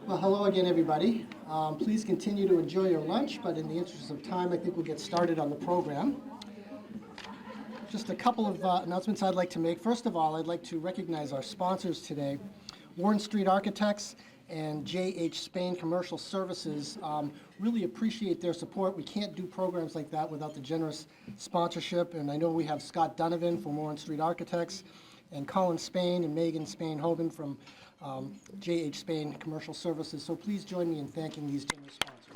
Well, hello again, everybody. Please continue to enjoy your lunch, but in the interest of time, I think we'll get started on the program. Just a couple of announcements I'd like to make. First of all, I'd like to recognize our sponsors today, Warren Street Architects and J.H. Spain Commercial Services. Really appreciate their support. We can't do programs like that without the generous sponsorship, and I know we have Scott Donovan from Warren Street Architects and Colin Spain and Megan Spain-Hoban from J.H. Spain Commercial Services. So please join me in thanking these generous sponsors.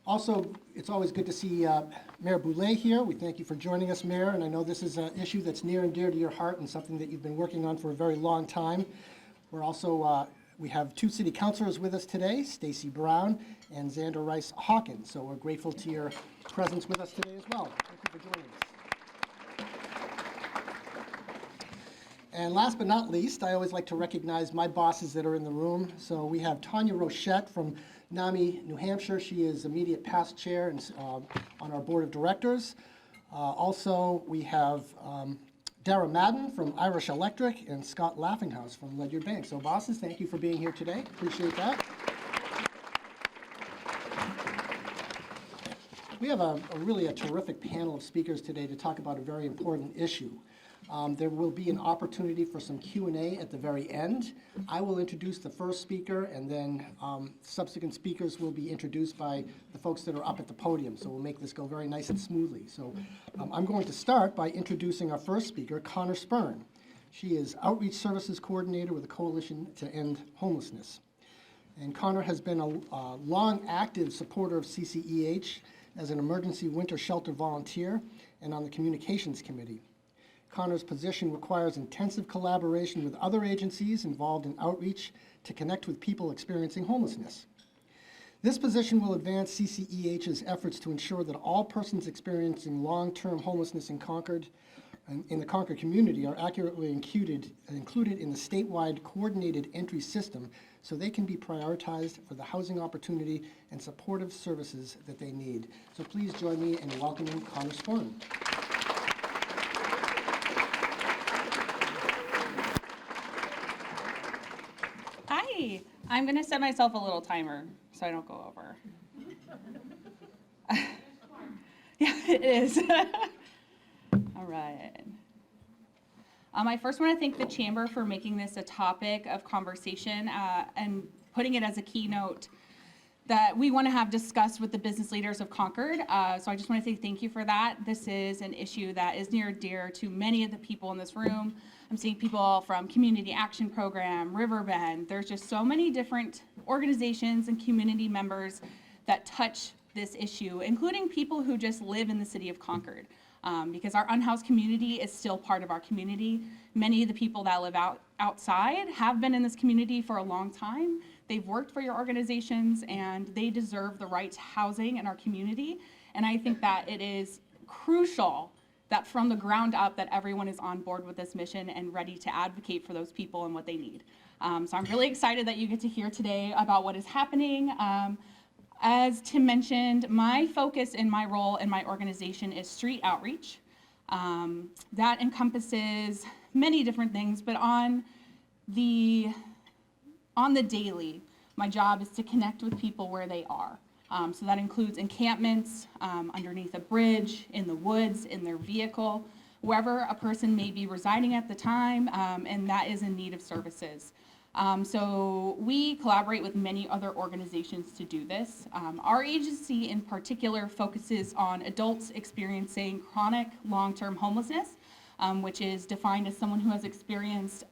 Also, it's always good to see Mayor Boulay here. We thank you for joining us, Mayor, and I know this is an issue that's near and dear to your heart and something that you've been working on for a very long time. We're also, we have two city councilors with us today, Stacy Brown and Xander Rice Hawkins, so we're grateful to your presence with us today as well. Thank you for joining us. And last but not least, I always like to recognize my bosses that are in the room. So we have Tanya Rochette from NAMI, New Hampshire. She is immediate past chair and, on our board of directors. Also, we have Dara Madden from Irish Electric and Scott Laughinghouse from Ledyard Bank. So bosses, thank you for being here today. Appreciate that. We have really a terrific panel of speakers today to talk about a very important issue. There will be an opportunity for some Q&A at the very end. I will introduce the first speaker, and then subsequent speakers will be introduced by the folks that are up at the podium. So we'll make this go very nice and smoothly. So I'm going to start by introducing our first speaker, Connor Spern. She is Outreach Services Coordinator with the Coalition to End Homelessness. And Connor has been a long active supporter of CCEH as an emergency winter shelter volunteer and on the communications committee. Connor's position requires intensive collaboration with other agencies involved in outreach to connect with people experiencing homelessness. This position will advance CCEH's efforts to ensure that all persons experiencing long-term homelessness in Concord and in the Concord community are accurately included in the statewide coordinated entry system so they can be prioritized for the housing opportunity and supportive services that they need. So please join me in welcoming Connor Spern. Hi, I'm going to set myself a little timer so I don't go over. Yeah, it is. All right. I first want to thank the Chamber for making this a topic of conversation and putting it as a keynote that we want to have discussed with the business leaders of Concord. So I just want to say thank you for that. This is an issue that is near and dear to many of the people in this room. I'm seeing people from Community Action Program, Riverbend. There's just so many different organizations and community members that touch this issue, including people who just live in the city of Concord. Because our unhoused community is still part of our community. Many of the people that live outside have been in this community for a long time. They've worked for your organizations and they deserve the right to housing in our community. And I think that it is crucial that from the ground up that everyone is on board with this mission and ready to advocate for those people and what they need. So I'm really excited that you get to hear today about what is happening. As Tim mentioned, my focus in my role in my organization is street outreach. That encompasses many different things, but on the daily, my job is to connect with people where they are. So that includes encampments, underneath a bridge, in the woods, in their vehicle, wherever a person may be residing at the time, and that is in need of services. So we collaborate with many other organizations to do this. Our agency in particular focuses on adults experiencing chronic long-term homelessness, which is defined as someone who has experienced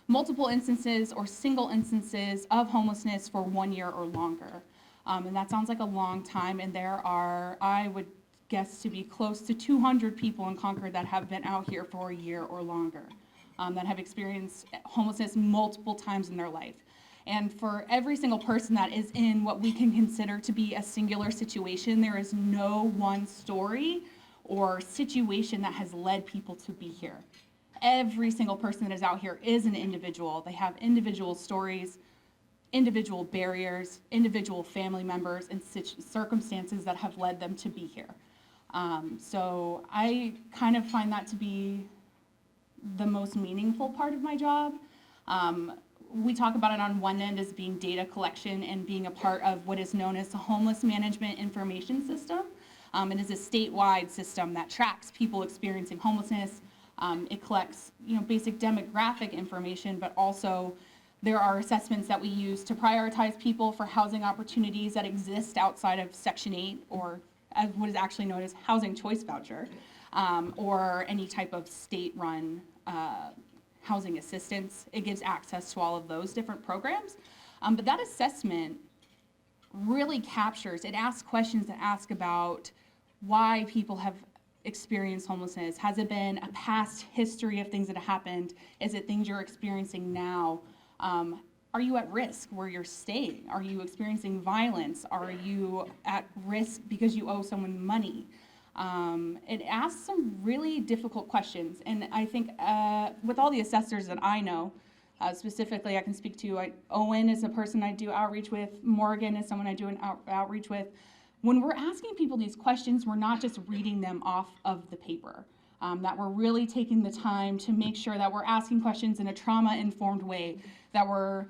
multiple instances or single instances of homelessness for 1 year or longer. And that sounds like a long time, and there are, I would guess, to be close to 200 people in Concord that have been out here for a year or longer. That have experienced homelessness multiple times in their life. And for every single person that is in what we can consider to be a singular situation, there is no one story or situation that has led people to be here. Every single person that is out here is an individual. They have individual stories, individual barriers, individual family members, and circumstances that have led them to be here. So I kind of find that to be the most meaningful part of my job. We talk about it on one end as being data collection and being a part of what is known as the Homeless Management Information System. It is a statewide system that tracks people experiencing homelessness. It collects, basic demographic information, but also there are assessments that we use to prioritize people for housing opportunities that exist outside of Section 8 or as what is actually known as housing choice voucher, or any type of state-run housing assistance. It gives access to all of those different programs. But that assessment really captures, it asks questions that ask about why people have experienced homelessness. Has it been a past history of things that have happened? Is it things you're experiencing now? Are you at risk where you're staying? Are you experiencing violence? Are you at risk because you owe someone money? It asks some really difficult questions. And I think with all the assessors that I know, specifically I can speak to, Owen is a person I do outreach with, Morgan is someone I do an outreach with. When we're asking people these questions, we're not just reading them off of the paper, that we're really taking the time to make sure that we're asking questions in a trauma-informed way, that we're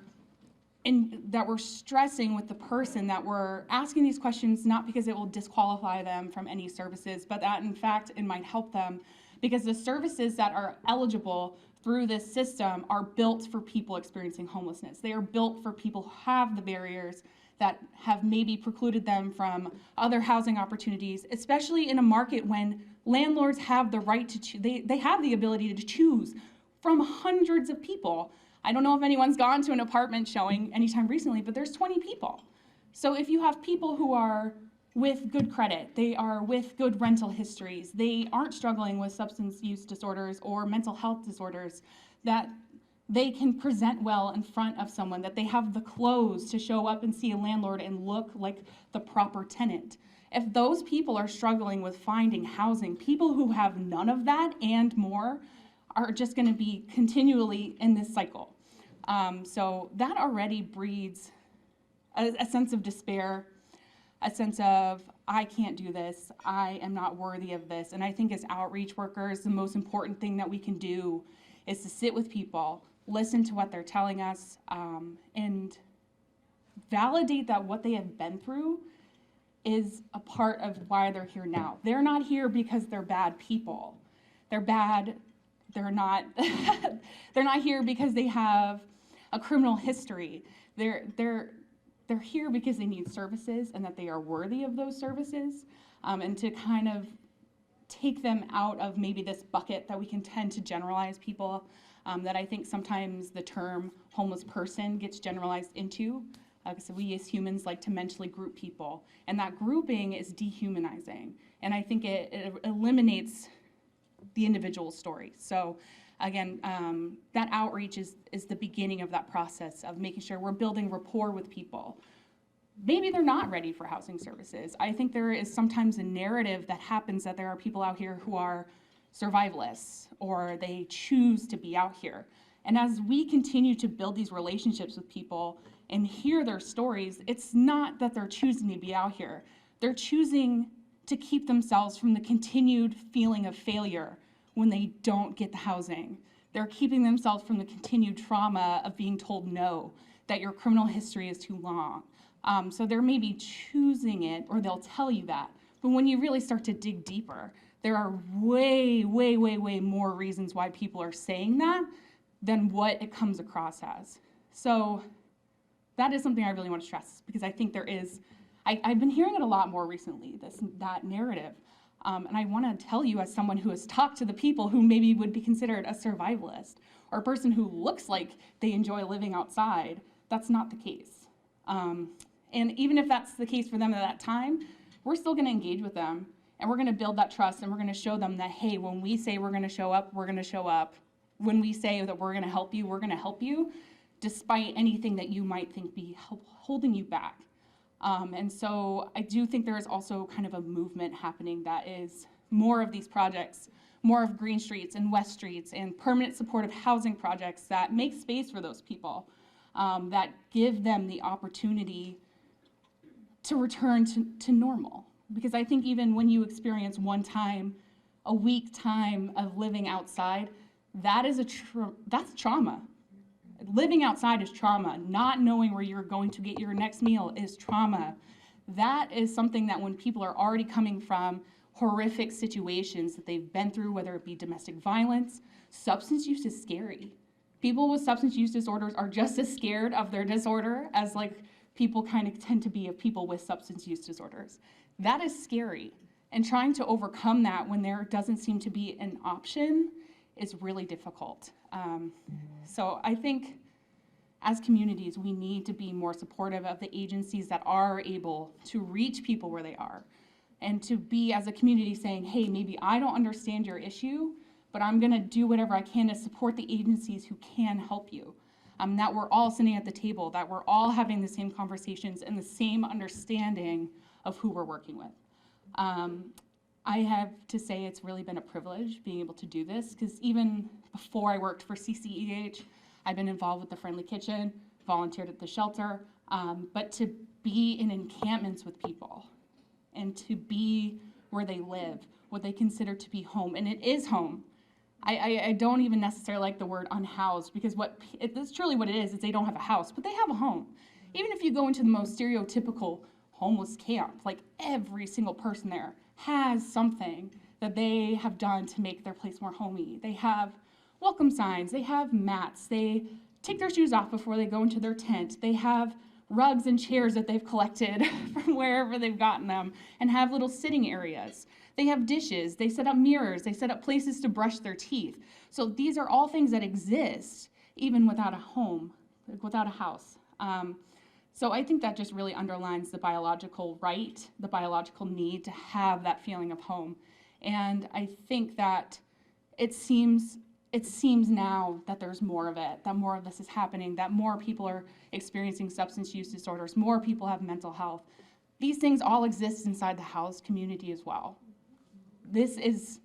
stressing with the person that we're asking these questions not because it will disqualify them from any services, but that in fact it might help them because the services that are eligible through this system are built for people experiencing homelessness. They are built for people who have the barriers that have maybe precluded them from other housing opportunities, especially in a market when landlords have the right to choose, they have the ability to choose from hundreds of people. I don't know if anyone's gone to an apartment showing anytime recently, but there's 20 people. So if you have people who are with good credit, they are with good rental histories, they aren't struggling with substance use disorders or mental health disorders, that they can present well in front of someone, that they have the clothes to show up and see a landlord and look like the proper tenant. If those people are struggling with finding housing, people who have none of that and more are just going to be continually in this cycle. So that already breeds a sense of despair, a sense of, I can't do this, I am not worthy of this. And I think as outreach workers, the most important thing that we can do is to sit with people, listen to what they're telling us, and validate that what they have been through is a part of why they're here now. They're not here because they're bad people. They're not they're not here because they have a criminal history. They're here because they need services and that they are worthy of those services, and to kind of take them out of maybe this bucket that we can tend to generalize people, that I think sometimes the term homeless person gets generalized into. Because we as humans like to mentally group people, and that grouping is dehumanizing. And I think it eliminates the individual story. So again, that outreach is the beginning of that process of making sure we're building rapport with people. Maybe they're not ready for housing services. I think there is sometimes a narrative that happens that there are people out here who are survivalists or they choose to be out here. And as we continue to build these relationships with people and hear their stories, it's not that they're choosing to be out here. They're choosing to keep themselves from the continued feeling of failure when they don't get the housing. They're keeping themselves from the continued trauma of being told no, that your criminal history is too long. So they're maybe choosing it, or they'll tell you that. But when you really start to dig deeper, there are way, way, way, way more reasons why people are saying that than what it comes across as. So that is something I really want to stress, because I think there is, I've been hearing it a lot more recently, that narrative. And I want to tell you, as someone who has talked to the people who maybe would be considered a survivalist or a person who looks like they enjoy living outside, that's not the case. And even if that's the case for them at that time, we're still going to engage with them, and we're going to build that trust, and we're going to show them that, hey, when we say we're going to show up, we're going to show up. When we say that we're going to help you, we're going to help you, despite anything that you might think be holding you back. And so I do think there is also kind of a movement happening that is more of these projects, more of Green Streets and West Streets and permanent supportive housing projects that make space for those people, that give them the opportunity to return to normal, Because I think even when you experience one time, a week time of living outside, that is that's trauma. Living outside is trauma. Not knowing where you're going to get your next meal is trauma. That is something that when people are already coming from horrific situations that they've been through, whether it be domestic violence, substance use is scary. People with substance use disorders are just as scared of their disorder as like people kind of tend to be of people with substance use disorders. That is scary. And trying to overcome that when there doesn't seem to be an option is really difficult. So I think as communities, we need to be more supportive of the agencies that are able to reach people where they are, and to be, as a community, saying, hey, maybe I don't understand your issue, but I'm gonna do whatever I can to support the agencies who can help you. That we're all sitting at the table, that we're all having the same conversations and the same understanding of who we're working with. I have to say it's really been a privilege being able to do this, because even before I worked for CCEH, I've been involved with the Friendly Kitchen, volunteered at the shelter, but to be in encampments with people and to be where they live, what they consider to be home, and it is home. I don't even necessarily like the word unhoused, because it's truly what it is they don't have a house, but they have a home. Even if you go into the most stereotypical homeless camp, like every single person there has something that they have done to make their place more homey. They have welcome signs, they have mats, they take their shoes off before they go into their tent, they have rugs and chairs that they've collected from wherever they've gotten them, and have little sitting areas. They have dishes, they set up mirrors, they set up places to brush their teeth. So these are all things that exist even without a home, without a house. So I think that just really underlines the biological right, the biological need to have that feeling of home. And I think that it seems now that there's more of it, that more of this is happening, that more people are experiencing substance use disorders, more people have mental health. These things all exist inside the housed community as well. This is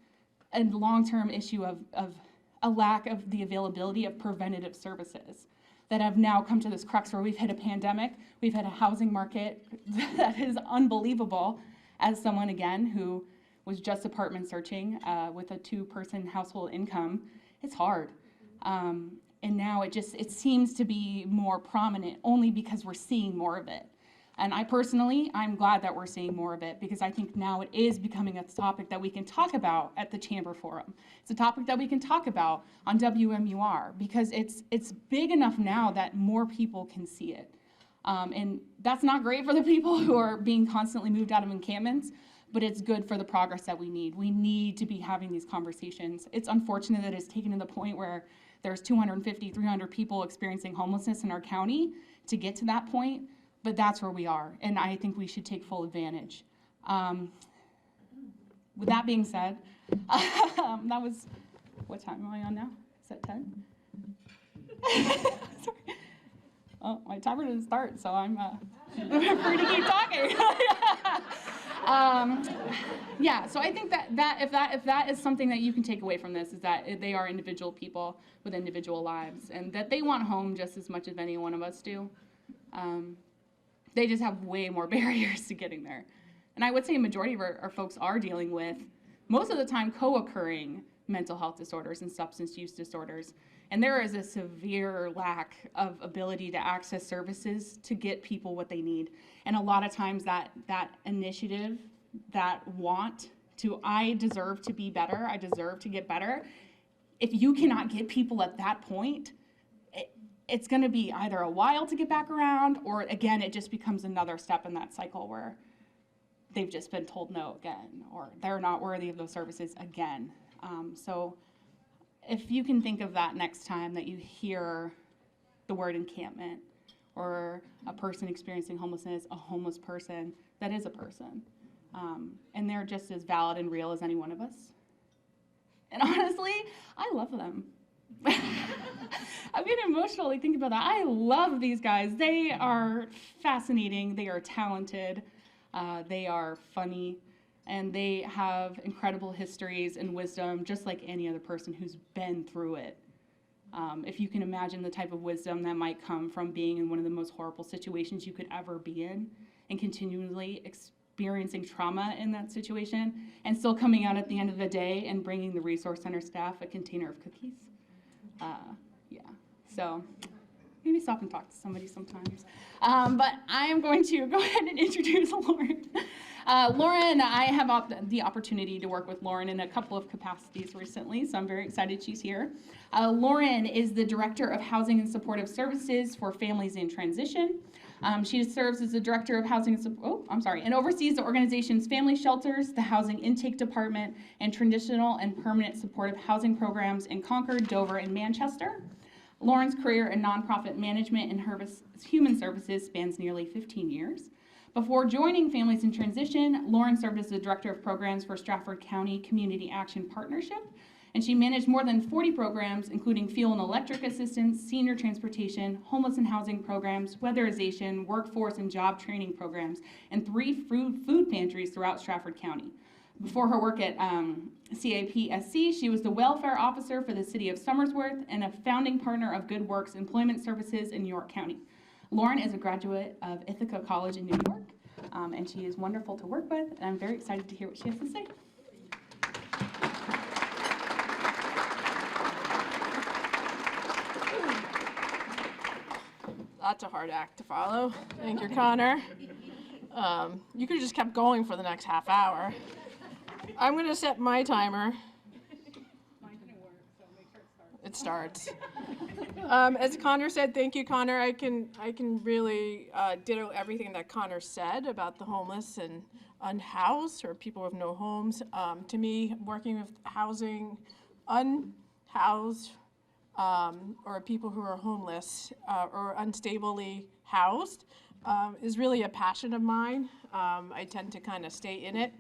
a long-term issue of a lack of the availability of preventative services that have now come to this crux where we've hit a pandemic, we've had a housing market that is unbelievable. As someone, again, who was just apartment searching with a 2-person household income, it's hard. And now it seems to be more prominent only because we're seeing more of it. And I'm glad that we're seeing more of it, because I think now it is becoming a topic that we can talk about at the Chamber Forum. It's a topic that we can talk about on WMUR, because it's big enough now that more people can see it. And that's not great for the people who are being constantly moved out of encampments, but it's good for the progress that we need. We need to be having these conversations. It's unfortunate that it's taken to the point where there's 250, 300 people experiencing homelessness in our county to get to that point. But that's where we are, and I think we should take full advantage. With that being said, that was, what time am I on now? Is that 10? Sorry. Oh, my timer didn't start, so I'm free to keep talking. Yeah, so I think that if that is something that you can take away from this, is that they are individual people with individual lives, and that they want home just as much as any one of us do. They just have way more barriers to getting there. And I would say a majority of our folks are dealing with, most of the time, co-occurring mental health disorders and substance use disorders. And there is a severe lack of ability to access services to get people what they need. And a lot of times that initiative, that want to, I deserve to be better, I deserve to get better, if you cannot get people at that point, it's going to be either a while to get back around, or again, it just becomes another step in that cycle where they've just been told no again, or they're not worthy of those services again. So if you can think of that next time that you hear the word encampment, or a person experiencing homelessness, a homeless person, that is a person. And they're just as valid and real as any one of us. And honestly, I love them. I'm getting emotional thinking about that. I love these guys. They are fascinating. They are talented. They are funny. And they have incredible histories and wisdom, just like any other person who's been through it. If you can imagine the type of wisdom that might come from being in one of the most horrible situations you could ever be in, and continually experiencing trauma in that situation and still coming out at the end of the day and bringing the resource center staff a container of cookies. Yeah, so maybe stop and talk to somebody sometimes. But I am going to go ahead and introduce Lauren. Lauren, I have the opportunity to work with Lauren in a couple of capacities recently, so I'm very excited she's here. Lauren is the Director of Housing and Supportive Services for Families in Transition. She serves as the Director of Housing and oversees the organization's family shelters, the Housing Intake Department, and traditional and permanent supportive housing programs in Concord, Dover, and Manchester. Lauren's career in nonprofit management and human services spans nearly 15 years. Before joining Families in Transition, Lauren served as the Director of Programs for Stratford County Community Action Partnership, and she managed more than 40 programs, including fuel and electric assistance, senior transportation, homeless and housing programs, weatherization, workforce and job training programs, and 3 food pantries throughout Stratford County. Before her work at CAPSC, she was the welfare officer for the city of Somersworth and a founding partner of Good Works Employment Services in York County. Lauren is a graduate of Ithaca College in New York, and she is wonderful to work with, and I'm very excited to hear what she has to say. That's a hard act to follow. Thank you, Connor. You could have just kept going for the next half hour. I'm going to set my timer. Mine's gonna work, so make sure It starts. As Connor said, thank you, Connor. I can really ditto everything that Connor said about the homeless and unhoused or people with no homes. To me, working with housing, unhoused, or people who are homeless or unstably housed is really a passion of mine. I tend to kind of stay in it.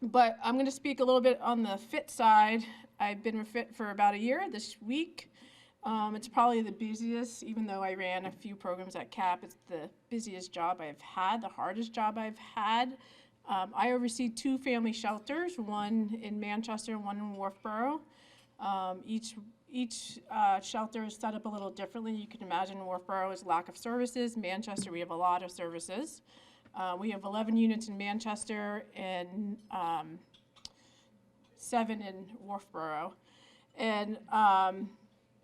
But I'm going to speak a little bit on the fit side. I've been with FIT for about a year this week. It's probably the busiest, even though I ran a few programs at CAP, it's the busiest job I've had, the hardest job I've had. I oversee 2 family shelters, one in Manchester and one in Wharfboro. Each shelter is set up a little differently. You can imagine Wharfboro is lack of services. Manchester, we have a lot of services. We have 11 units in Manchester and 7 in Wharfboro. And I'm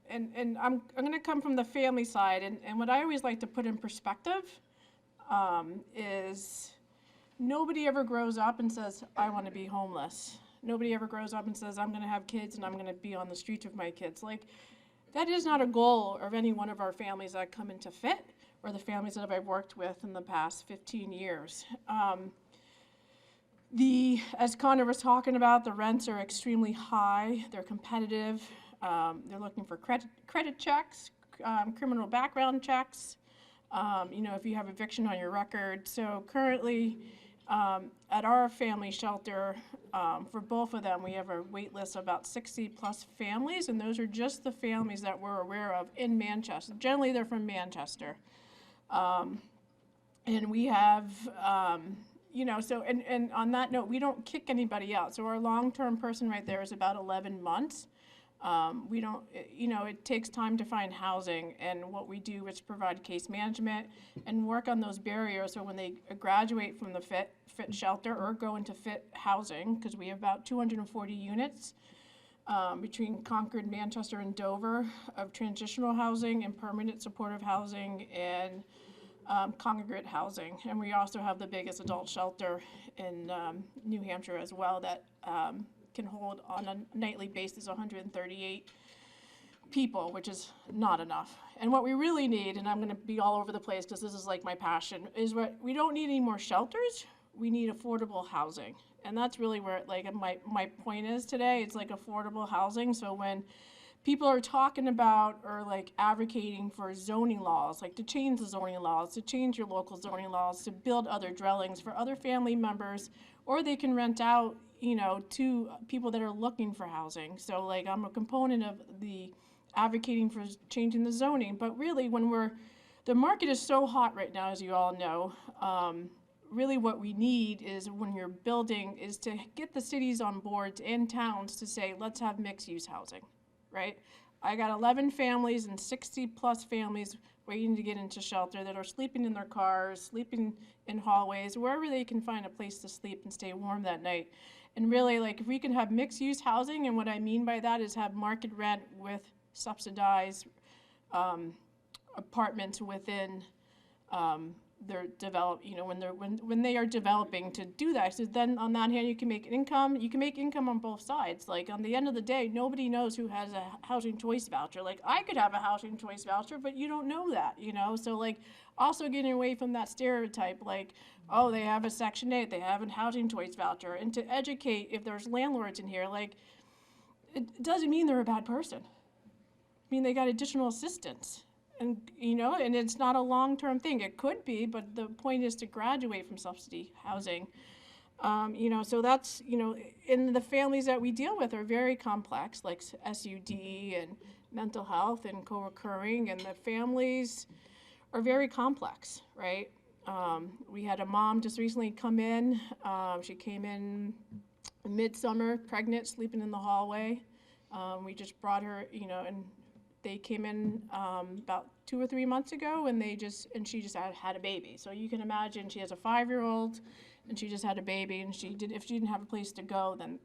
going to come from the family side. And what I always like to put in perspective is nobody ever grows up and says, I want to be homeless. Nobody ever grows up and says, I'm going to have kids and I'm going to be on the streets with my kids. Like, that is not a goal of any one of our families that come into FIT or the families that I've worked with in the past 15 years. As Connor was talking about, the rents are extremely high. They're competitive. They're looking for credit checks, criminal background checks, if you have eviction on your record. So currently, at our family shelter, for both of them, we have a wait list of about 60 plus families, and those are just the families that we're aware of in Manchester. Generally, they're from Manchester. And we have, and on that note, we don't kick anybody out. So our long-term person right there is about 11 months. We don't, it takes time to find housing, and what we do is provide case management and work on those barriers so when they graduate from the FIT shelter or go into FIT housing, because we have about 240 units between Concord, Manchester, and Dover of transitional housing and permanent supportive housing and congregate housing. And we also have the biggest adult shelter in New Hampshire as well that can hold on a nightly basis 138 people, which is not enough. And what we really need, and I'm going to be all over the place because this is like my passion, is we don't need any more shelters. We need affordable housing. And that's really where my point is today. It's like affordable housing. So when people are talking about or like advocating for zoning laws, like to change the zoning laws, to change your local zoning laws, to build other dwellings for other family members, or they can rent out to people that are looking for housing. So like I'm a component of the advocating for changing the zoning, but really the market is so hot right now, as you all know, really what we need is when you're building is to get the cities on board and towns to say, let's have mixed use housing, right? I got 11 families and 60-plus families waiting to get into shelter that are sleeping in their cars, sleeping in hallways, wherever they can find a place to sleep and stay warm that night. And really, like, if we can have mixed-use housing, and what I mean by that is have market rent with subsidized apartments within their when they are developing to do that. So then on that hand, you can make income on both sides. Like, on the end of the day, nobody knows who has a housing choice voucher. Like, I could have a housing choice voucher, but you don't know that, so like, also getting away from that stereotype, like, oh, they have a Section 8, they have a housing choice voucher, and to educate, if there's landlords in here, like, it doesn't mean they're a bad person. I mean, they got additional assistance. And, and it's not a long-term thing. It could be, but the point is to graduate from subsidy housing. So that's, and the families that we deal with are very complex, like SUD and mental health and co-occurring, and the families are very complex, right? We had a mom just recently come in. She came in midsummer, pregnant, sleeping in the hallway. We just brought her, and they came in about 2 or 3 months ago, and she just had a baby. So you can imagine she has a 5-year-old, and she just had a baby, and if she didn't have a place to go, then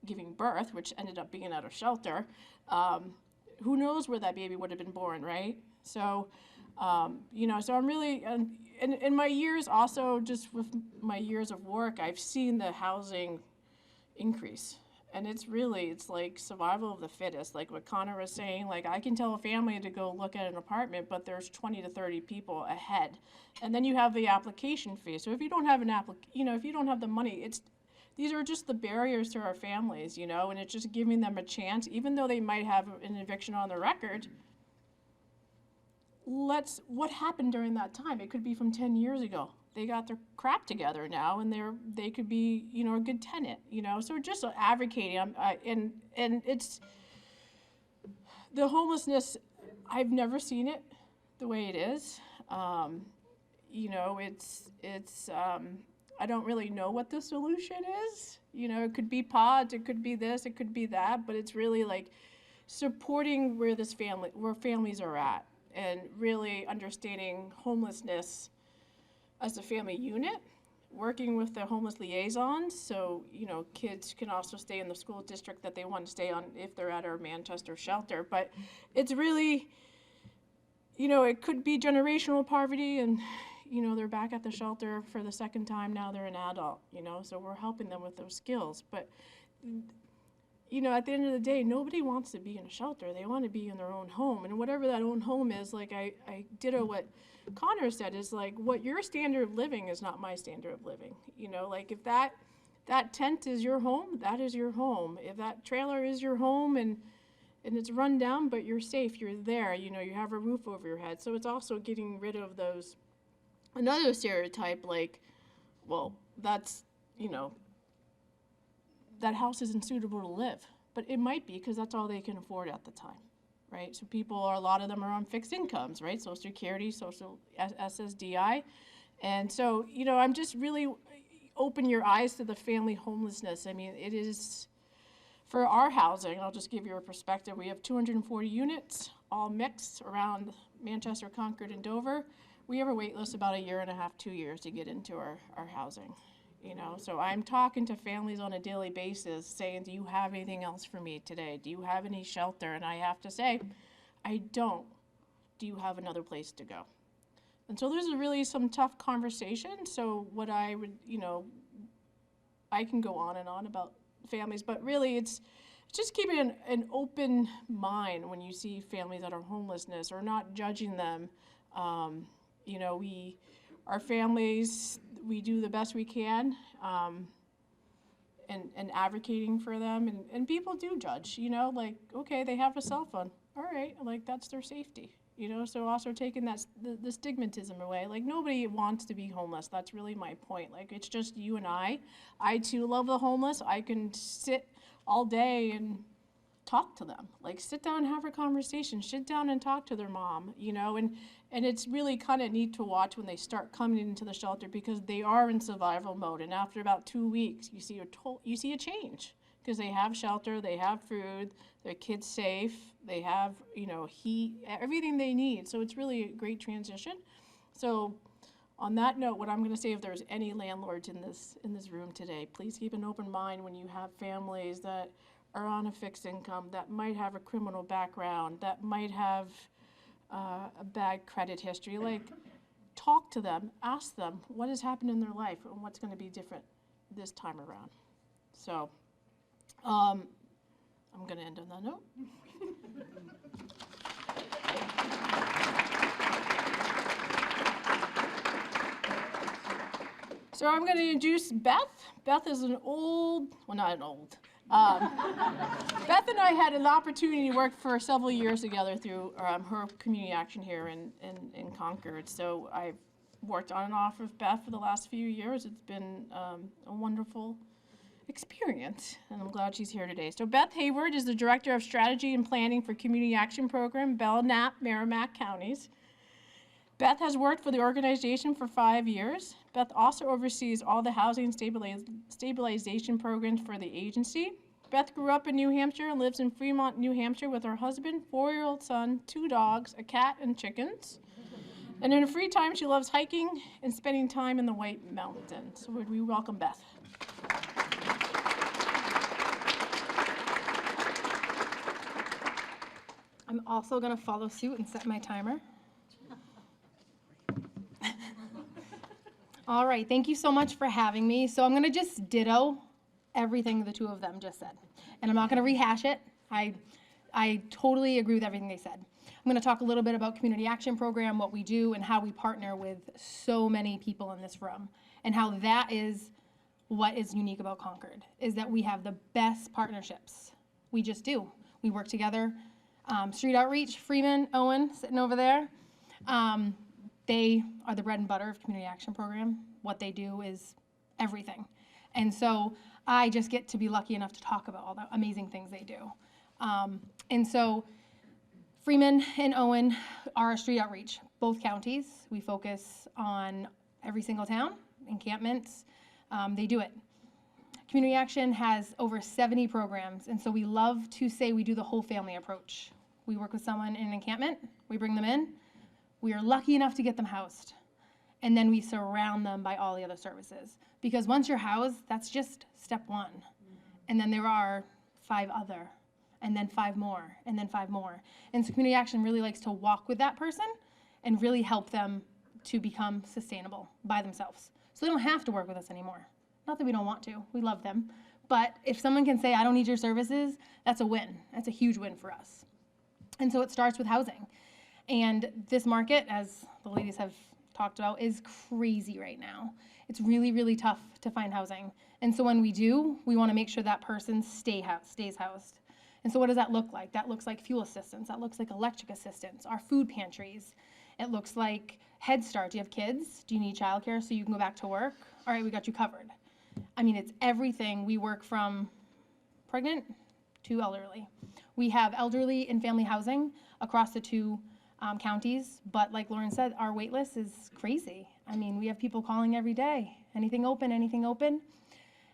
giving birth, which ended up being at a shelter, who knows where that baby would have been born, right? So, so I'm really, in my years also, just with my years of work, I've seen the housing increase. And it's like survival of the fittest, like what Connor was saying. Like, I can tell a family to go look at an apartment, but there's 20 to 30 people ahead. And then you have the application fee. So if you don't have if you don't have the money, these are just the barriers to our families, and it's just giving them a chance, even though they might have an eviction on the record. What happened during that time? It could be from 10 years ago. They got their crap together now, and they could be, a good tenant, So just advocating, and it's the homelessness. I've never seen it the way it is. It's I don't really know what the solution is. It could be pods, it could be this, it could be that, but it's really like supporting where families are at, and really understanding homelessness as a family unit, working with the homeless liaisons, so kids can also stay in the school district that they want to stay on if they're at our Manchester shelter. But it's really, it could be generational poverty, and they're back at the shelter for the second time now. They're an adult, so we're helping them with those skills. But at the end of the day, nobody wants to be in a shelter. They want to be in their own home, and whatever that own home is, like I ditto what Connor said, is like, what your standard of living is not my standard of living. Like, if that tent is your home, that is your home. If that trailer is your home and it's run down, but you're safe, you're there, you have a roof over your head. So it's also getting rid of another stereotype, like, well, that's, that house isn't suitable to live. But it might be, because that's all they can afford at the time. Right? So a lot of them are on fixed incomes, right? Social Security, social SSDI. And so, I'm just really open your eyes to the family homelessness. I mean, it is, for our housing, I'll just give you a perspective. We have 240 units, all mixed around Manchester, Concord, and Dover. We have a wait list about 1.5 years, 2 years to get into our housing. So I'm talking to families on a daily basis saying, do you have anything else for me today? Do you have any shelter? And I have to say, I don't. Do you have another place to go? And so there's really some tough conversation. So what I would, I can go on and on about families, but really it's just keeping an open mind when you see families that are homelessness, or not judging them. Our families, we do the best we can, and advocating for them, and people do judge, like, okay, they have a cell phone, all right, like, that's their safety, so also taking the stigmatism away. Like, nobody wants to be homeless. That's really my point. Like, it's just you and I too love the homeless. I can sit all day and talk to them, like, sit down and have a conversation, sit down and talk to their mom, and it's really kind of neat to watch when they start coming into the shelter, because they are in survival mode, and after about 2 weeks, you see a change, because they have shelter, they have food, their kids safe, they have, heat, everything they need. So it's really a great transition. So on that note, what I'm going to say, if there's any landlords in this room today, please keep an open mind when you have families that are on a fixed income, that might have a criminal background, that might have a bad credit history. Like, talk to them, ask them what has happened in their life and what's going to be different this time around. So, I'm going to end on that note. So I'm going to introduce Beth. Beth is not an old. Beth and I had an opportunity to work for several years together through her community action here in Concord. So I've worked on and off with Beth for the last few years. It's been a wonderful experience, and I'm glad she's here today. So Beth Heyward is the Director of Strategy and Planning for Community Action Program, Belknap-Merrimack counties. Beth has worked for the organization for 5 years. Beth also oversees all the housing stabilization programs for the agency. Beth grew up in New Hampshire and lives in Fremont, New Hampshire with her husband, 4-year-old son, 2 dogs, a cat, and chickens. And in her free time, she loves hiking and spending time in the White Mountains. So would we welcome Beth? I'm also going to follow suit and set my timer. All right, thank you so much for having me. So I'm going to just ditto everything the two of them just said. And I'm not going to rehash it. I totally agree with everything they said. I'm going to talk a little bit about Community Action Program, what we do, and how we partner with so many people in this room, and how that is what is unique about Concord, is that we have the best partnerships. We just do. We work together. Street Outreach, Freeman, Owen, sitting over there. They are the bread and butter of Community Action Program. What they do is everything. And so I just get to be lucky enough to talk about all the amazing things they do. And so Freeman and Owen are Street Outreach, both counties. We focus on every single town, encampments. They do it. Community Action has over 70 programs, and so we love to say we do the whole family approach. We work with someone in an encampment, we bring them in, we are lucky enough to get them housed, and then we surround them by all the other services. Because once you're housed, that's just step one. And then there are 5 other, and then 5 more, and then 5 more. And so Community Action really likes to walk with that person and really help them to become sustainable by themselves. So they don't have to work with us anymore. Not that we don't want to, we love them. But if someone can say, I don't need your services, that's a win. That's a huge win for us. And so it starts with housing. And this market, as the ladies have talked about, is crazy right now. It's really, really tough to find housing. And so when we do, we want to make sure that person stays housed. And so what does that look like? That looks like fuel assistance. That looks like electric assistance, our food pantries. It looks like Head Start. Do you have kids? Do you need childcare so you can go back to work? All right, we got you covered. I mean, it's everything. We work from pregnant to elderly. We have elderly and family housing across the 2 counties, but like Lauren said, our wait list is crazy. I mean, we have people calling every day. Anything open, anything open.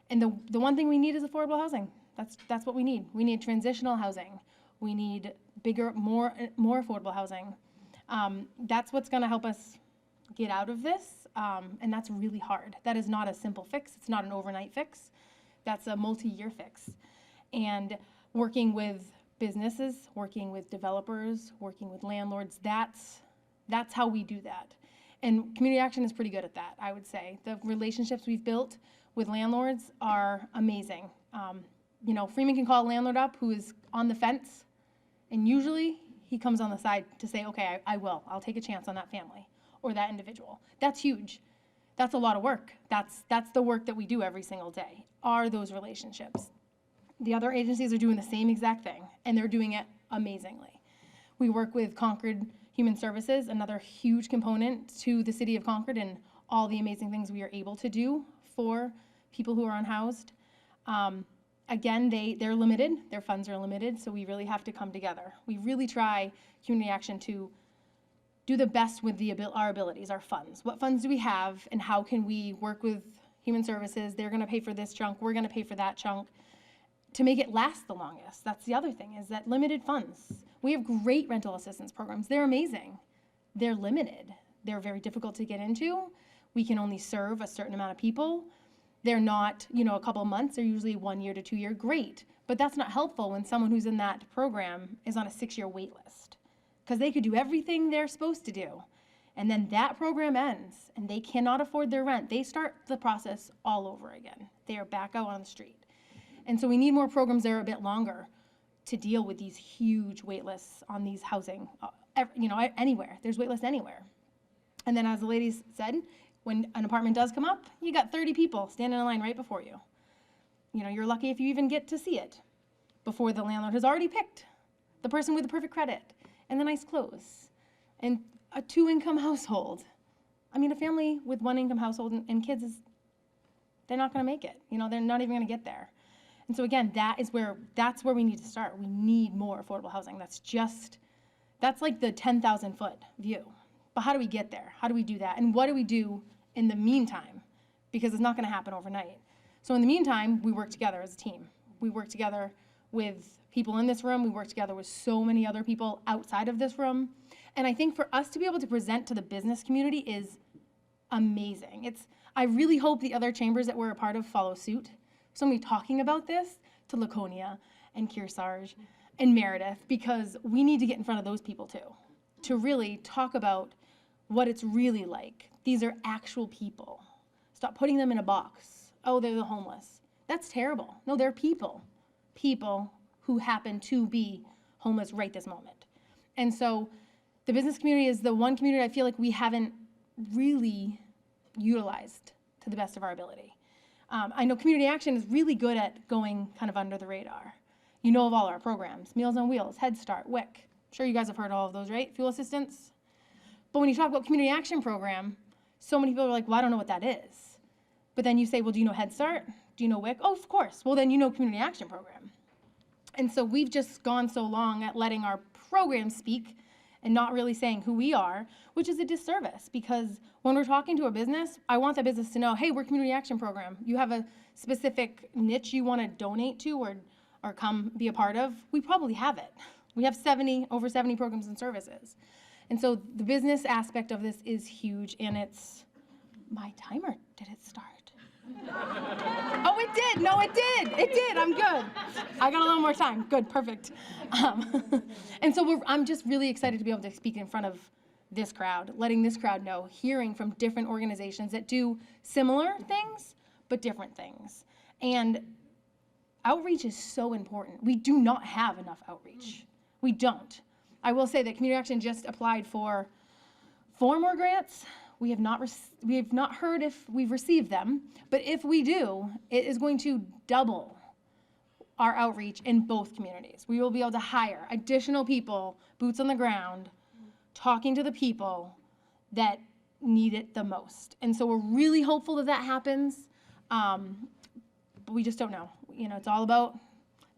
And the one thing we need is affordable housing. That's what we need. We need transitional housing. We need bigger, more affordable housing. That's what's going to help us get out of this, and that's really hard. That is not a simple fix. It's not an overnight fix. That's a multi-year fix. And working with businesses, working with developers, working with landlords, that's how we do that. And Community Action is pretty good at that, I would say. The relationships we've built with landlords are amazing. Freeman can call a landlord up who is on the fence, and usually he comes on the side to say, okay, I'll take a chance on that family or that individual. That's huge. That's a lot of work. That's the work that we do every single day, are those relationships. The other agencies are doing the same exact thing, and they're doing it amazingly. We work with Concord Human Services, another huge component to the city of Concord and all the amazing things we are able to do for people who are unhoused. Again, they're limited, their funds are limited, so we really have to come together. We really try, Community Action, to do the best with our abilities, our funds. What funds do we have, and how can we work with Human Services? They're gonna pay for this chunk, we're gonna pay for that chunk, to make it last the longest. That's the other thing, is that limited funds. We have great rental assistance programs. They're amazing. They're limited. They're very difficult to get into. We can only serve a certain amount of people. They're not, a couple of months. They're usually 1 year to 2 year. Great. But that's not helpful when someone who's in that program is on a 6-year wait list, because they could do everything they're supposed to do. And then that program ends and they cannot afford their rent. They start the process all over again. They are back out on the street. And so we need more programs that are a bit longer to deal with these huge wait lists on these housing, anywhere. There's wait lists anywhere. And then, as the ladies said, when an apartment does come up, you got 30 people standing in line right before you. You're lucky if you even get to see it before the landlord has already picked the person with the perfect credit and the nice clothes and a 2-income household. A family with 1-income household and kids they're not going to make it. They're not even going to get there. And so again, that's where we need to start. We need more affordable housing. That's like the 10,000 foot view. But how do we get there? How do we do that? And what do we do in the meantime? Because it's not going to happen overnight. So in the meantime, we work together as a team. We work together with people in this room. We work together with so many other people outside of this room. And I think for us to be able to present to the business community is amazing. I really hope the other chambers that we're a part of follow suit. Somebody talking about this to Laconia and Kearsarge and Meredith, because we need to get in front of those people too, to really talk about what it's really like. These are actual people. Stop putting them in a box. Oh, they're the homeless. That's terrible. No, they're people. People who happen to be homeless right this moment. And so the business community is the one community I feel like we haven't really utilized to the best of our ability. I know Community Action is really good at going kind of under the radar. Of all our programs, Meals on Wheels, Head Start, WIC. I'm sure you guys have heard all of those, right? Fuel assistance. But when you talk about Community Action Program, so many people are like, well, I don't know what that is. But then you say, well, do you know Head Start? Do you know WIC? Oh, of course. Well, then you know Community Action Program. And so we've just gone so long at letting our program speak and not really saying who we are, which is a disservice, because when we're talking to a business, I want that business to know, hey, we're Community Action Program. You have a specific niche you want to donate to or come be a part of, we probably have it. We have over 70 programs and services. And so the business aspect of this is huge, and it's, my timer, did it start? Oh, it did. No, it did. It did. I'm good. I got a little more time. Good. Perfect. And so I'm just really excited to be able to speak in front of this crowd, letting this crowd know, hearing from different organizations that do similar things, but different things. And outreach is so important. We do not have enough outreach. We don't. I will say that Community Action just applied for 4 more grants. We have not heard if we've received them, but if we do, it is going to double our outreach in both communities. We will be able to hire additional people, boots on the ground, talking to the people that need it the most. And so we're really hopeful that that happens, but we just don't know. It's all about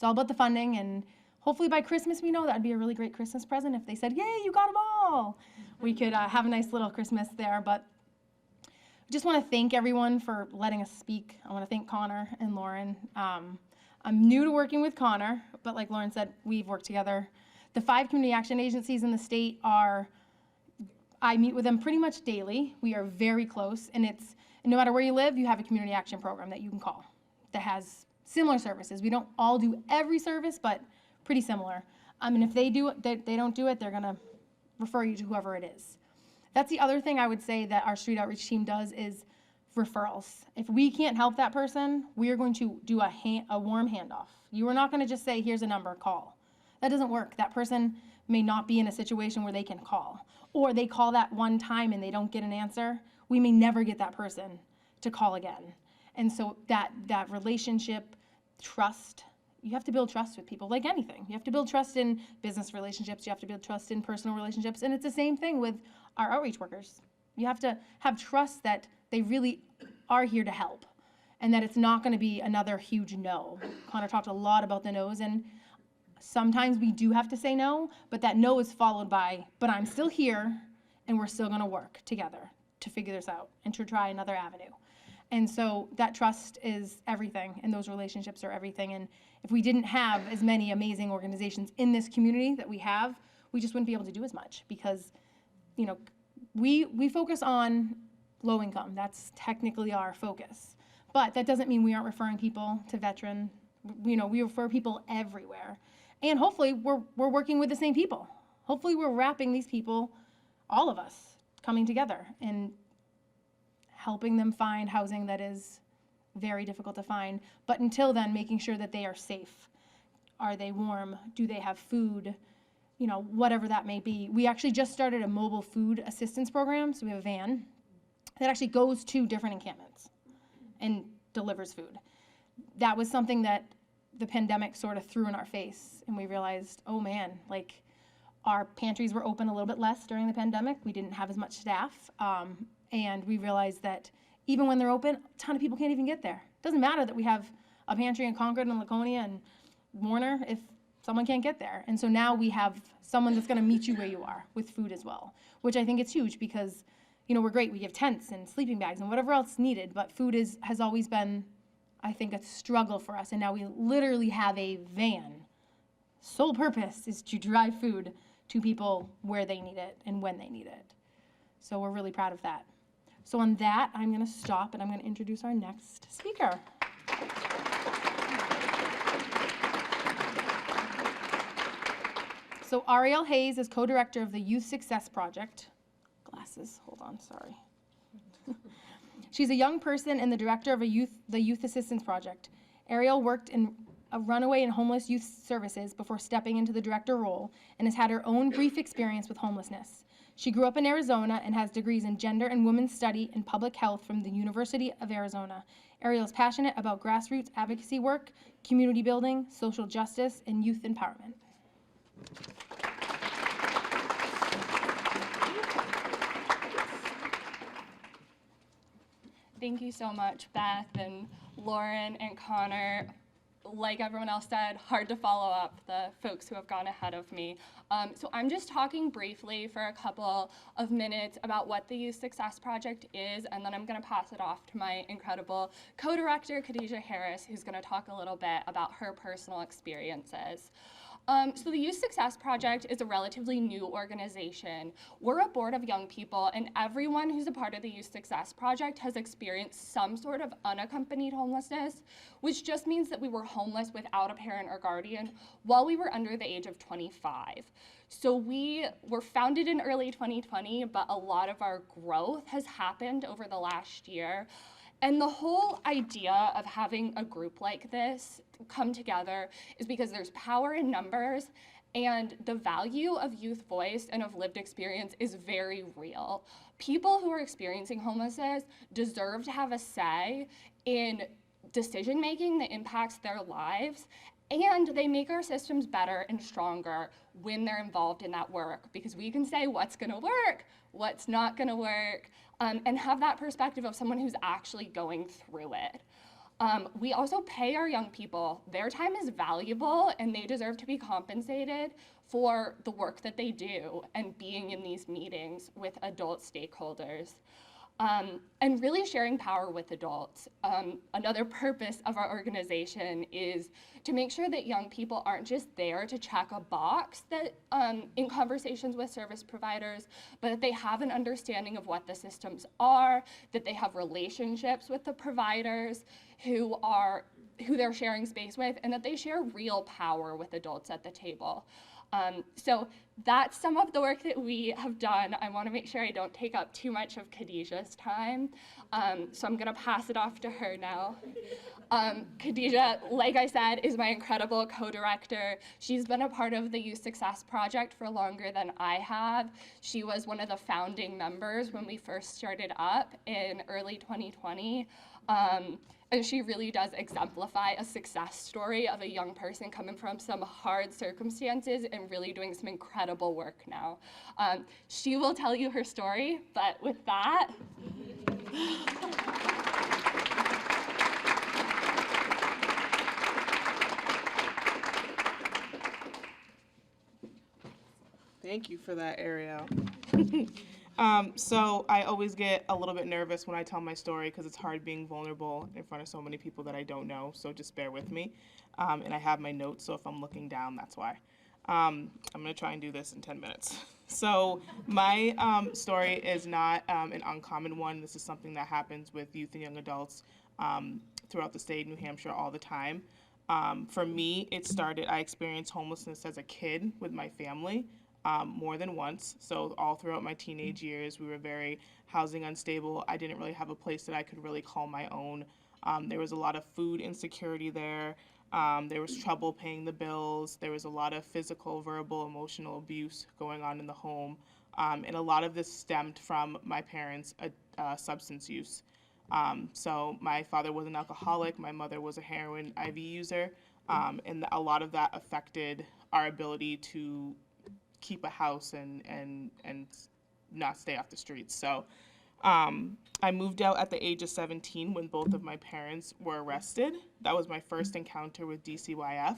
the funding, and hopefully by Christmas we know that would be a really great Christmas present if they said, yay, you got them all. We could have a nice little Christmas there. But I just want to thank everyone for letting us speak. I want to thank Connor and Lauren. I'm new to working with Connor, but like Lauren said, we've worked together. The 5 community action agencies in the state I meet with them pretty much daily. We are very close, and no matter where you live, you have a community action program that you can call that has similar services. We don't all do every service, but pretty similar. And if they don't do it, they're gonna refer you to whoever it is. That's the other thing I would say that our street outreach team does is referrals. If we can't help that person, we are going to do a warm handoff. You are not gonna just say, here's a number, call. That doesn't work. That person may not be in a situation where they can call, or they call that one time and they don't get an answer. We may never get that person to call again. And so that relationship, trust, you have to build trust with people, like anything. You have to build trust in business relationships. You have to build trust in personal relationships. And it's the same thing with our outreach workers. You have to have trust that they really are here to help, and that it's not going to be another huge no. Connor talked a lot about the no's, and sometimes we do have to say no, but that no is followed by, but I'm still here, and we're still going to work together to figure this out and to try another avenue. And so that trust is everything, and those relationships are everything. And if we didn't have as many amazing organizations in this community that we have, we just wouldn't be able to do as much because, you know, we focus on low income. That's technically our focus. But that doesn't mean we aren't referring people to veteran. You know, we refer people everywhere. And hopefully we're working with the same people. Hopefully we're wrapping these people, all of us, coming together and helping them find housing that is very difficult to find. But until then, making sure that they are safe. Are they warm? Do they have food? You know, whatever that may be. We actually just started a mobile food assistance program. So we have a van that actually goes to different encampments and delivers food. That was something that the pandemic sort of threw in our face. And we realized, oh man, like our pantries were open a little bit less during the pandemic. We didn't have as much staff. And we realized that even when they're open, a ton of people can't even get there. It doesn't matter that we have a pantry in Concord and Laconia and Warner if someone can't get there. And so now we have someone that's gonna meet you where you are with food as well, which I think it's huge because, you know, we're great. We give tents and sleeping bags and whatever else needed, but food has always been, I think, a struggle for us. And now we literally have a van. Sole purpose is to drive food to people where they need it and when they need it. So we're really proud of that. So on that, I'm going to stop and I'm going to introduce our next speaker. So Ariel Hayes is co-director of the Youth Success Project. Glasses, hold on, sorry. She's a young person and the director of the Youth Assistance Project. Ariel worked in a runaway and homeless youth services before stepping into the director role and has had her own brief experience with homelessness. She grew up in Arizona and has degrees in gender and women's study and public health from the University of Arizona. Ariel is passionate about grassroots advocacy work, community building, social justice, and youth empowerment. Thank you so much, Beth and Lauren and Connor. Like everyone else said, hard to follow up the folks who have gone ahead of me. So I'm just talking briefly for a couple of minutes about what the Youth Success Project is, and then I'm going to pass it off to my incredible co-director, Khadijah Harris, who's going to talk a little bit about her personal experiences. So the Youth Success Project is a relatively new organization. We're a board of young people, and everyone who's a part of the Youth Success Project has experienced some sort of unaccompanied homelessness, which just means that we were homeless without a parent or guardian while we were under the age of 25. So we were founded in early 2020, but a lot of our growth has happened over the last year. And the whole idea of having a group like this come together is because there's power in numbers, and the value of youth voice and of lived experience is very real. People who are experiencing homelessness deserve to have a say in decision making that impacts their lives, and they make our systems better and stronger when they're involved in that work, because we can say what's gonna work, what's not gonna work, and have that perspective of someone who's actually going through it. We also pay our young people. Their time is valuable, and they deserve to be compensated for the work that they do and being in these meetings with adult stakeholders. And really sharing power with adults. Another purpose of our organization is to make sure that young people aren't just there to check a box that in conversations with service providers, but that they have an understanding of what the systems are, that they have relationships with the providers who they're sharing space with, and that they share real power with adults at the table. So that's some of the work that we have done. I want to make sure I don't take up too much of Khadijah's time, so I'm going to pass it off to her now. Khadijah, like I said, is my incredible co-director. She's been a part of the Youth Success Project for longer than I have. She was one of the founding members when we first started up in early 2020. And she really does exemplify a success story of a young person coming from some hard circumstances and really doing some incredible work now. She will tell you her story, but with that. Thank you for that, Ariel. So I always get a little bit nervous when I tell my story because it's hard being vulnerable in front of so many people that I don't know. So just bear with me. And I have my notes, so if I'm looking down, that's why. I'm going to try and do this in 10 minutes. So my story is not an uncommon one. This is something that happens with youth and young adults throughout the state of New Hampshire all the time. For me, I experienced homelessness as a kid with my family. More than once. So all throughout my teenage years, we were very housing unstable. I didn't really have a place that I could really call my own. There was a lot of food insecurity there. There was trouble paying the bills. There was a lot of physical, verbal, emotional abuse going on in the home. And a lot of this stemmed from my parents' substance use. So my father was an alcoholic. My mother was a heroin IV user. And a lot of that affected our ability to keep a house and not stay off the streets. So I moved out at the age of 17 when both of my parents were arrested. That was my first encounter with DCYF.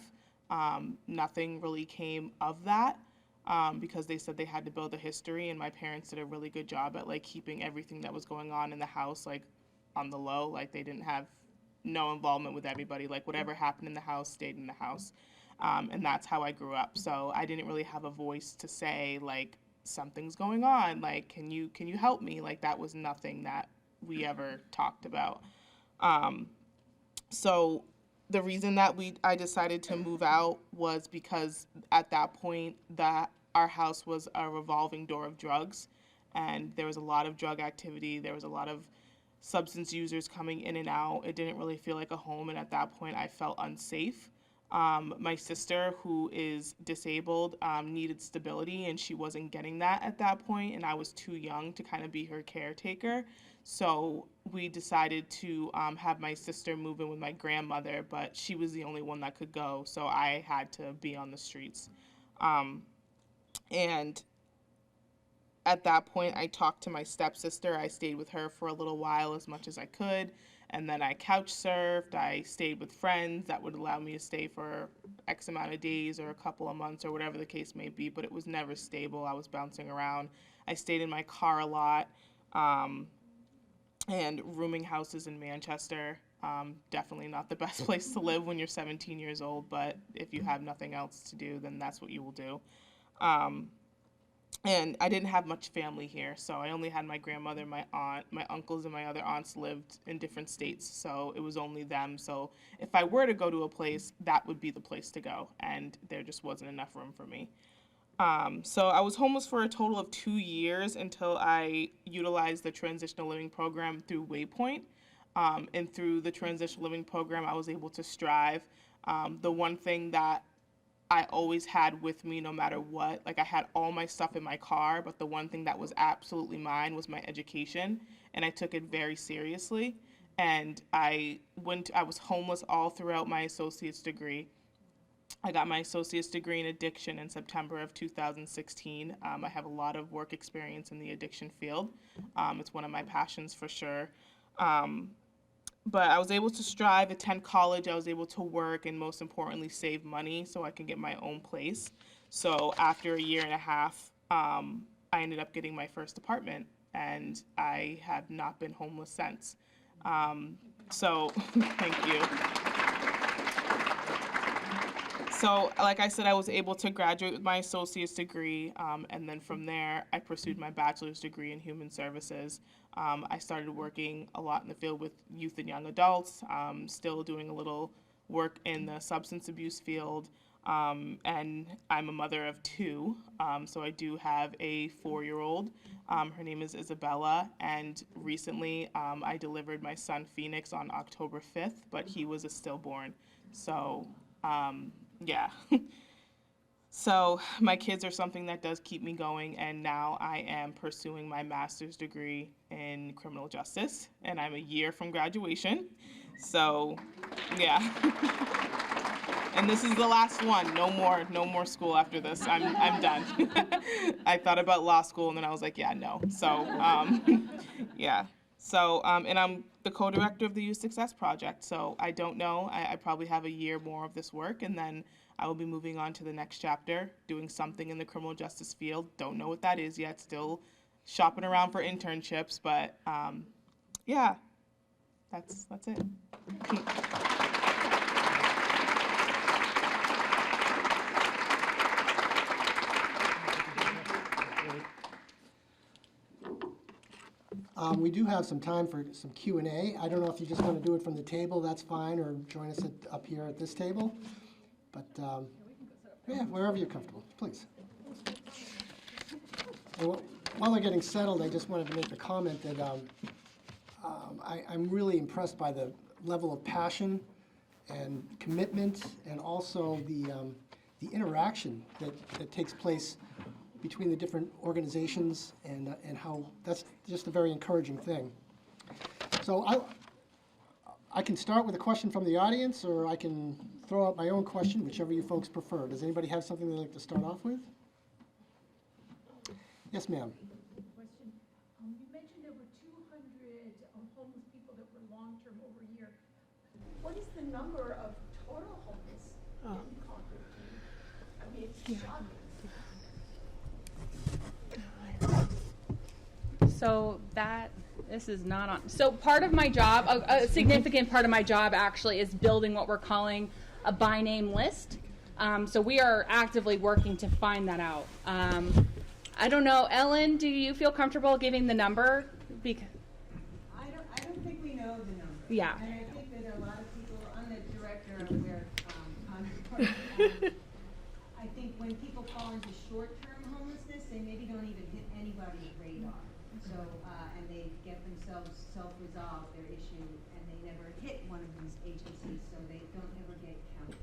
Nothing really came of that because they said they had to build a history, and my parents did a really good job at like keeping everything that was going on in the house like on the low. Like they didn't have no involvement with everybody. Like whatever happened in the house stayed in the house. And that's how I grew up. So I didn't really have a voice to say like something's going on. Like, can you help me? Like that was nothing that we ever talked about. So the reason that I decided to move out was because at that point that our house was a revolving door of drugs, and there was a lot of drug activity. There was a lot of substance users coming in and out. It didn't really feel like a home, and at that point I felt unsafe. My sister, who is disabled, needed stability, and she wasn't getting that at that point, and I was too young to kind of be her caretaker. So we decided to have my sister move in with my grandmother, but she was the only one that could go, so I had to be on the streets. And at that point, I talked to my stepsister. I stayed with her for a little while as much as I could. And then I couch surfed. I stayed with friends that would allow me to stay for X amount of days or a couple of months or whatever the case may be, but it was never stable. I was bouncing around. I stayed in my car a lot, and rooming houses in Manchester. Definitely not the best place to live when you're 17 years old, but if you have nothing else to do, then that's what you will do. And I didn't have much family here, so I only had my grandmother, my aunt, my uncles, and my other aunts lived in different states, so it was only them. So if I were to go to a place, that would be the place to go, and there just wasn't enough room for me. So I was homeless for a total of 2 years until I utilized the transitional living program through Waypoint. And through the transitional living program, I was able to strive. The one thing that I always had with me no matter what. Like I had all my stuff in my car, but the one thing that was absolutely mine was my education, and I took it very seriously. And I was homeless all throughout my associate's degree. I got my associate's degree in addiction in September of 2016. I have a lot of work experience in the addiction field. It's one of my passions for sure. But I was able to strive, attend college, I was able to work, and most importantly, save money so I can get my own place. So after a year and a half, I ended up getting my first apartment, and I have not been homeless since. So thank you. So like I said, I was able to graduate with my associate's degree, and then from there, I pursued my bachelor's degree in human services. I started working a lot in the field with youth and young adults, still doing a little work in the substance abuse field, and I'm a mother of two, so I do have a 4-year-old. Her name is Isabella, and recently I delivered my son Phoenix on October 5th, but he was a stillborn. So yeah. So my kids are something that does keep me going, and now I am pursuing my master's degree in criminal justice, and I'm a year from graduation. So yeah. And this is the last one. No more school after this. I'm done. I thought about law school, and then I was like, yeah, no. So yeah. So and I'm the co-director of the Youth Success Project. So I don't know. I probably have a year more of this work, and then I will be moving on to the next chapter, doing something in the criminal justice field. Don't know what that is yet. Still shopping around for internships, but yeah, that's it. We do have some time for some Q&A. I don't know if you just want to do it from the table, that's fine, or join us up here at this table. But yeah, wherever you're comfortable, please. And while they're getting settled, I just wanted to make a comment that I'm really impressed by the level of passion and commitment, and also the interaction that takes place between the different organizations, and how that's just a very encouraging thing. So I can start with a question from the audience, or I can throw out my own question, whichever you folks prefer. Does anybody have something they'd like to start off with? Yes, ma'am. Question. You mentioned there were 200 homeless people that were long-term over a year. What is the number of total homeless in Concord? I mean, it's shocking. So this is not on. So part of my job, a significant part of my job actually, is building what we're calling a by name list. So we are actively working to find that out. I don't know, Ellen, do you feel comfortable giving the number? I don't think we know the number. Yeah. And I think that a lot of people, I'm the director of where Concord. I think when people fall into short-term homelessness, they maybe don't even hit anybody's radar. So, and they get themselves self-resolve their issue, and they never hit one of these agencies, so they don't ever get counted.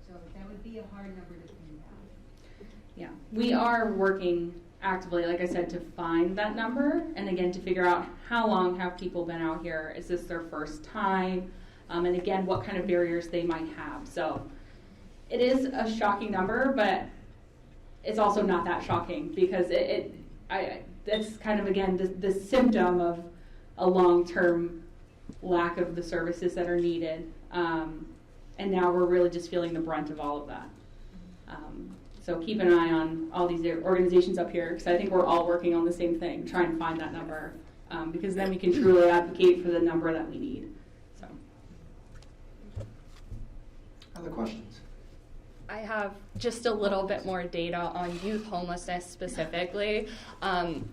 So that would be a hard number to pin down. Yeah, we are working actively, like I said, to find that number, and again, to figure out how long have people been out here. Is this their first time? And again, what kind of barriers they might have. So it is a shocking number, but it's also not that shocking, because that's kind of, again, the symptom of a long-term lack of the services that are needed. And now we're really just feeling the brunt of all of that. So keep an eye on all these organizations up here, because I think we're all working on the same thing, trying to find that number, because then we can truly advocate for the number that we need. So. Other questions? I have just a little bit more data on youth homelessness specifically.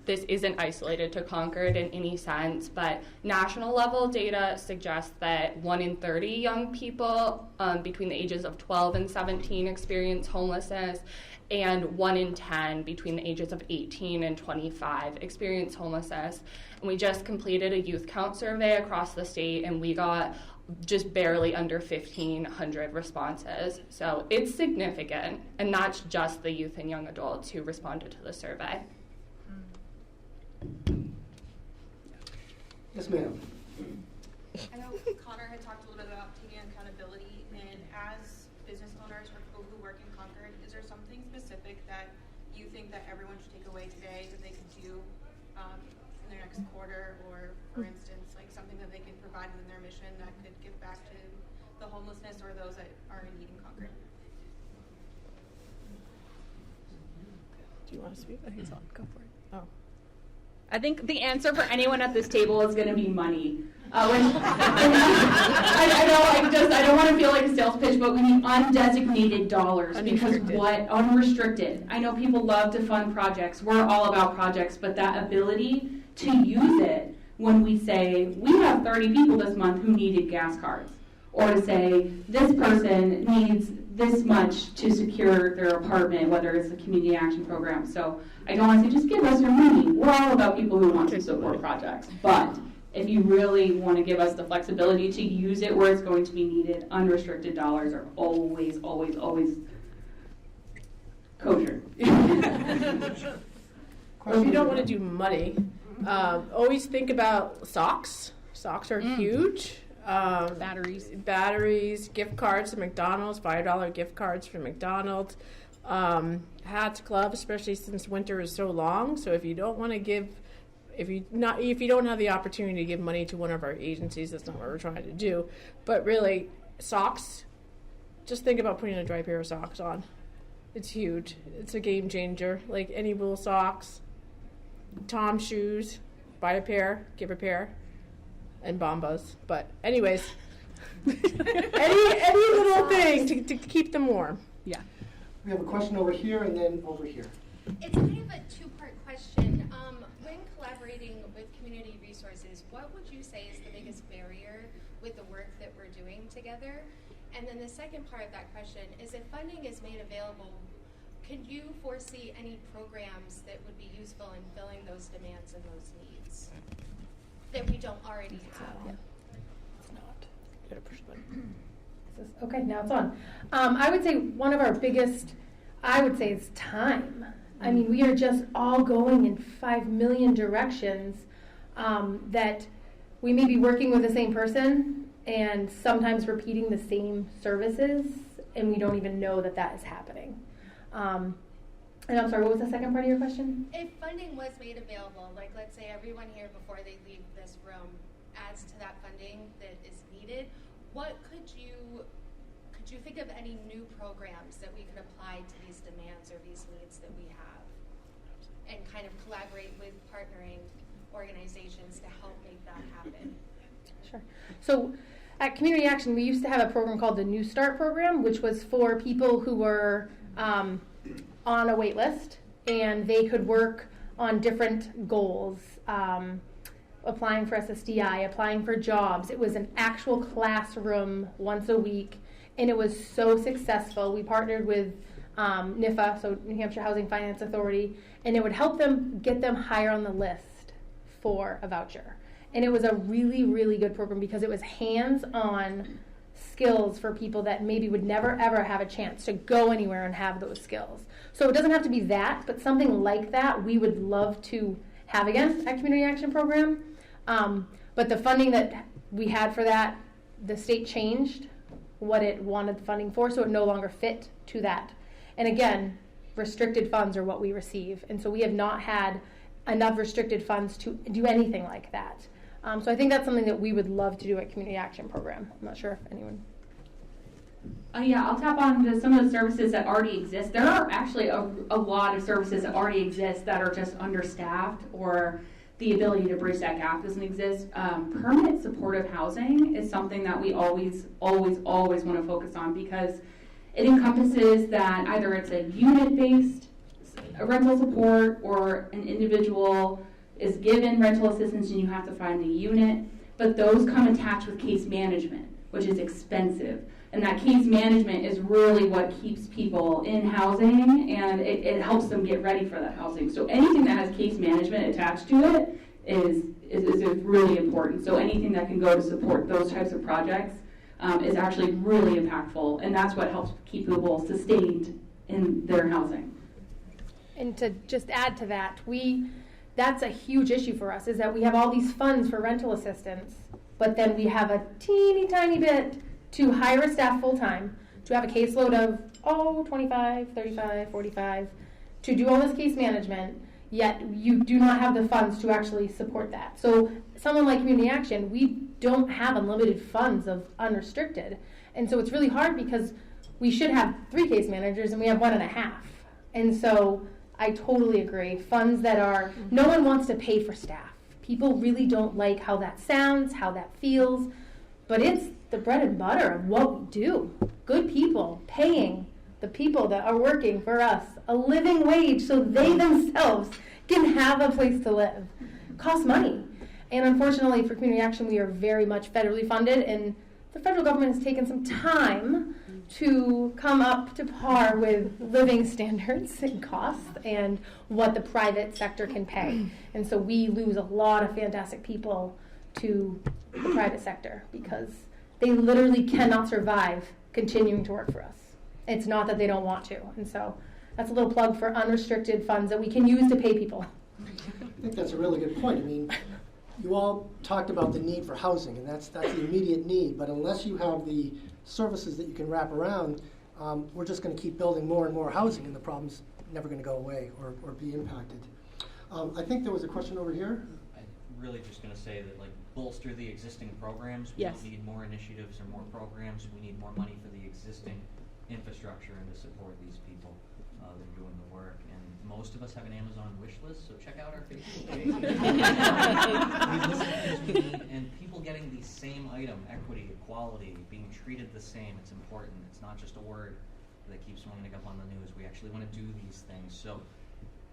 This isn't isolated to Concord in any sense, but national level data suggests that 1 in 30 young people between the ages of 12 and 17 experience homelessness, and 1 in 10 between the ages of 18 and 25 experience homelessness. And we just completed a youth count survey across the state, and we got just barely under 1,500 responses. So it's significant, and that's just the youth and young adults who responded to the survey. Yes, ma'am. I know Connor had talked a little bit about taking accountability, and as business owners or people who work in Concord, is there something specific that you think that everyone should take away today that they could do in their next quarter, or for instance, like something that they can provide in their mission that could give back to the homelessness or those that are in need in Concord? Do you want to speak? I think it's on. Go for it. Oh. I think the answer for anyone at this table is going to be money. I don't want to feel like a sales pitch, but we need undesignated dollars. Because what? Unrestricted. I know people love to fund projects. We're all about projects, but that ability to use it when we say, we have 30 people this month who needed gas cards, or to say, this person needs this much to secure their apartment, whether it's a community action program. So I don't want to say, just give us your money. We're all about people who want to support projects. But if you really want to give us the flexibility to use it where it's going to be needed, unrestricted dollars are always, always, always kosher. If you don't want to do money, always think about socks. Socks are huge. Batteries, gift cards to McDonald's, $5 gift cards for McDonald's. Hats, gloves, especially since winter is so long. So if you don't want to give, if you don't have the opportunity to give money to one of our agencies, that's not what we're trying to do. But really, socks, just think about putting a dry pair of socks on. It's huge. It's a game changer. Like any wool socks, Tom's shoes, buy a pair, give a pair, and Bombas. But anyways, any little thing to keep them warm. Yeah. We have a question over here and then over here. It's kind of a two-part question. When collaborating with community resources, what would you say is the biggest barrier with the work that we're doing together? And then the second part of that question is, if funding is made available, can you foresee any programs that would be useful in filling those demands and those needs that we don't already have? It's not. You gotta push the button. Okay, now it's on. I would say one of our biggest, is time. I mean, we are just all going in 5 million directions, that we may be working with the same person and sometimes repeating the same services, and we don't even know that that is happening. And I'm sorry, what was the second part of your question? If funding was made available, like let's say everyone here before they leave this room adds to that funding that is needed, what could you think of any new programs that we could apply to these demands or these needs that we have, and kind of collaborate with partnering organizations to help make that happen? Sure. So at Community Action, we used to have a program called the New Start program, which was for people who were on a wait list, and they could work on different goals, applying for SSDI, applying for jobs. It was an actual classroom once a week, and it was so successful. We partnered with NIFA, so New Hampshire Housing Finance Authority, and it would help them get them higher on the list for a voucher. And it was a really, really good program because it was hands-on skills for people that maybe would never, ever have a chance to go anywhere and have those skills. So it doesn't have to be that, but something like that we would love to have again at Community Action Program. But the funding that we had for that, the state changed what it wanted the funding for, so it no longer fit to that. And again, restricted funds are what we receive, and so we have not had enough restricted funds to do anything like that. So I think that's something that we would love to do at Community Action Program. I'm not sure if anyone. Yeah, I'll tap on to some of the services that already exist. There are actually a lot of services that already exist that are just understaffed, or the ability to bridge that gap doesn't exist. Permanent supportive housing is something that we always want to focus on, because it encompasses that either it's a unit-based rental support, or an individual is given rental assistance and you have to find a unit, but those come attached with case management, which is expensive. And that case management is really what keeps people in housing, and it helps them get ready for that housing. So anything that has case management attached to it is really important. So anything that can go to support those types of projects is actually really impactful, and that's what helps keep people sustained in their housing. And to just add to that, that's a huge issue for us, is that we have all these funds for rental assistance, but then we have a teeny tiny bit to hire a staff full-time, to have a caseload of 25, 35, 45, to do all this case management, yet you do not have the funds to actually support that. So someone like Community Action, we don't have unlimited funds of unrestricted, and so it's really hard because we should have 3 case managers and we have 1.5. And so I totally agree. Funds that are, no one wants to pay for staff. People really don't like how that sounds, how that feels, but it's the bread and butter of what we do. Good people paying the people that are working for us a living wage so they themselves can have a place to live. Costs money. And unfortunately for Community Action, we are very much federally funded, and the federal government has taken some time to come up to par with living standards and costs and what the private sector can pay. And so we lose a lot of fantastic people to the private sector because they literally cannot survive continuing to work for us. It's not that they don't want to. And so that's a little plug for unrestricted funds that we can use to pay people. I think that's a really good point. I mean, you all talked about the need for housing, and that's the immediate need, but unless you have the services that you can wrap around, we're just going to keep building more and more housing, and the problem's never going to go away or be impacted. I think there was a question over here. I'm really just going to say that, like, bolster the existing programs. We Yes. don't need more initiatives or more programs. We need more money for the existing infrastructure and to support these people. They're doing the work, and most of us have an Amazon wish list, so check out our Facebook page. We list the things we need, and people getting the same item, equity, equality, being treated the same, it's important. It's not just a word that keeps winding up on the news. We actually want to do these things. So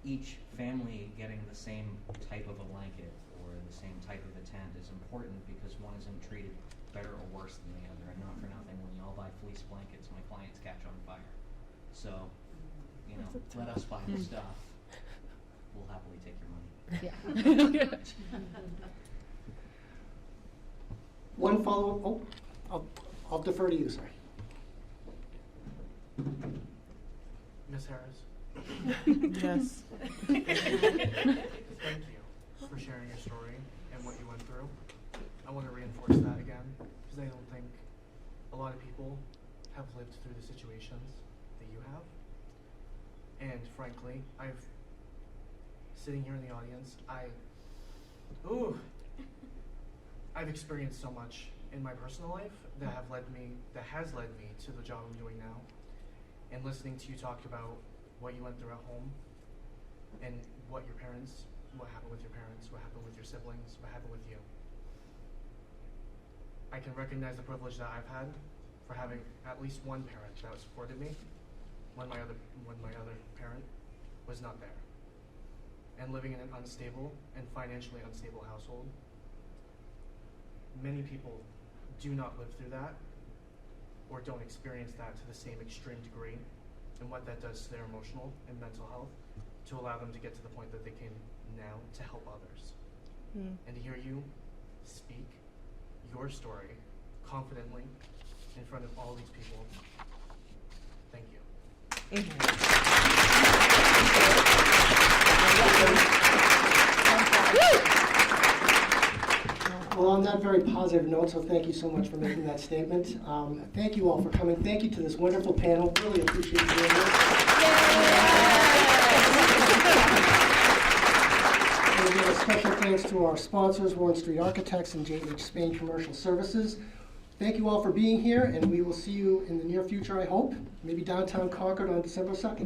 each family getting the same type of a blanket or the same type of a tent is important because one isn't treated better or worse than the other. And not for nothing, when you all buy fleece blankets, my clients catch on fire. So, you know, let us buy the stuff. We'll happily take your money. One follow-up, I'll defer to you, sir. Ms. Harris, Yes. thank you for sharing your story and what you went through. I want to reinforce that again because I don't think a lot of people have lived through the situations that you have. And frankly, sitting here in the audience, I've experienced so much in my personal life that has led me to the job I'm doing now. And listening to you talk about what you went through at home and what happened with your parents, what happened with your siblings, what happened with you. I can recognize the privilege that I've had for having at least one parent that supported me when my other parent was not there. And living in an unstable and financially unstable household, many people do not live through that or don't experience that to the same extreme degree, and what that does to their emotional and mental health to allow them to get to the point that they can now to help others. And to hear you speak your story confidently in front of all these people, thank you. Well, on that very positive note, so thank you so much for making that statement. Thank you all for coming. Thank you to this wonderful panel. Really appreciate you doing this. And give a special thanks to our sponsors, Warren Street Architects and J.H. Spain Commercial Services. Thank you all for being here, and we will see you in the near future, I hope, maybe downtown Concord on December 2nd.